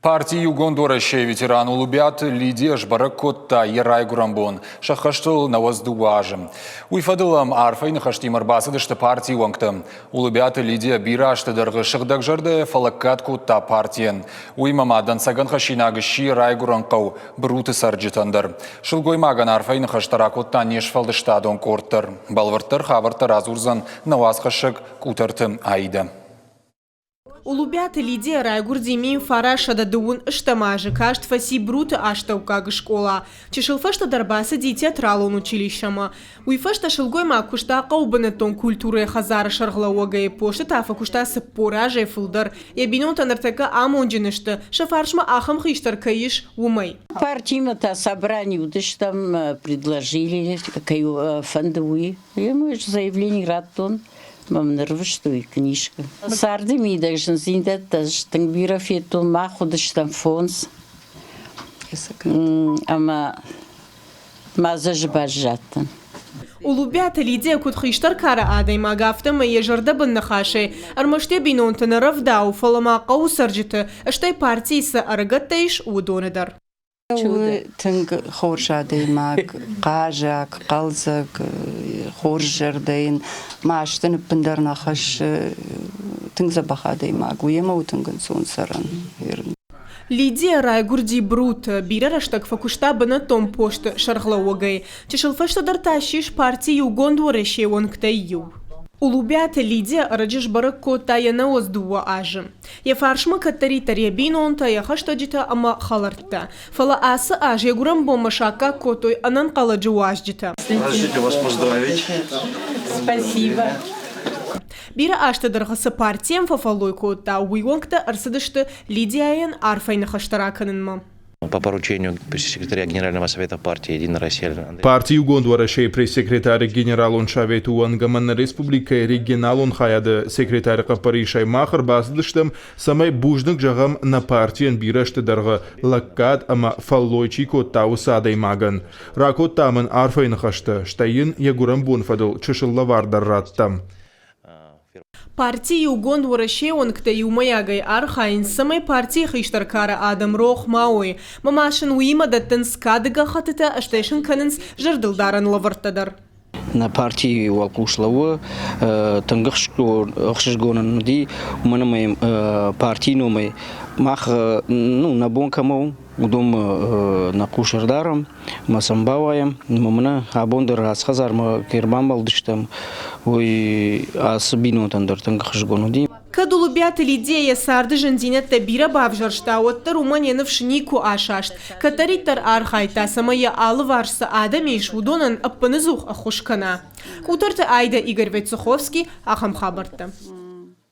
Партии Югондорашей ветеран Улубят Лидия Жбаракотта Ерай Гурамбон шахаштыл наваздуажым. Уйфадылам арфайны хаштимар басыдышты партии уаңты. Улубят Лидия бирашты дырғы шығдаг жарды фалаккат кутта партиен. Уймамадан саган хашинагы ши рай гуранқау бруты сарджитандар. Шылгоймаган арфайны хаштара кутта нешфалдыштадон корттыр. Балвырттыр хавыртыр азурзан наваз хашык кутартым айда. Улубят Лидия Райгурдими фараша да дуун штамажи кашт фаси брут аштаука школа. Чешилфашта дарбаса дитя тралон училищама. Уйфашта шилгойма кушта qaubанетон культуры хазара шарглауага и пошта тафа кушта сапораже филдар. Ябинон танартака амонджинышты. Шафаршма ахам хиштаркаиш умай. Партийно-то собрание удыш там предложили какую фондовую. И мы же заявление ратон. Мам нервштуй книжка. Сарды ми даже зиндет даже тангбира фету махудыш там фонс. Ама мазаж бажаттан. Улубят Лидия кутхиштар кара адай магафта мая жарда бандахаше. Армаште бинонтан равдау фалама каусарджита. Аштай партии са арагаттаиш удонедар. Тинг хоршадей маг, кажак, қалзак, хоржардейн, маштын пиндар нахаш тинг забахадей маг, уема утинган сон саран. Лидия Райгурди брут бирaraштак факушта бана том пошт шарглауагай. Чешилфашта дарташиш партии Югондорашей онктайю. Улубят Лидия раджиш бараккотта яна оздуа ажы. Ефаршма каттари тарьябинонта яхаштаджита ама халартта. Фала асы аж ягурам бомашака котой анан каладжуажджита. Разрешите вас поздравить. Спасибо. Бира ашта даргасы партиям фафалой котта уйонкта арсадышты Лидияян арфайны хаштараканынма. По поручению пресс-секретаря Генерального совета партии «Единая Россия». Партии Югондорашей пресс-секретарь генералон шавету ангаман республика регионалон хаяды секретарь Паришай махар басдыштым самай бужнык жағам на партиян бирашты дарга лаккад ама фаллойчи коттау садай маган. Ракоттамын арфайны хашты, штайын ягурам бонфадыл чышыллавардар раттам. Партии Югондорашей онкта юмаягай архайн самай партии хиштаркара адам рох мауи. Мамашын уима даттын скадыга хатыта аштайшын канынс жардылдаран лавыртадар. На партии Валкушлава тангахшгонан ди уманамай партии номай мах на бонкамау удом на кушардарам масамбаваем мамна абондер асхазарма кербам балдыштам ой асбинотандар тангахшгону Кадулубят Лидия сарды жандинетта бира бавжаршта отта Руманияны вшнику ашашт. Катариттар архайта самая алыварса адамеш удонан аппанызух ахушкана. Кутарта Айда Игорь Войцеховский ахам хабарта.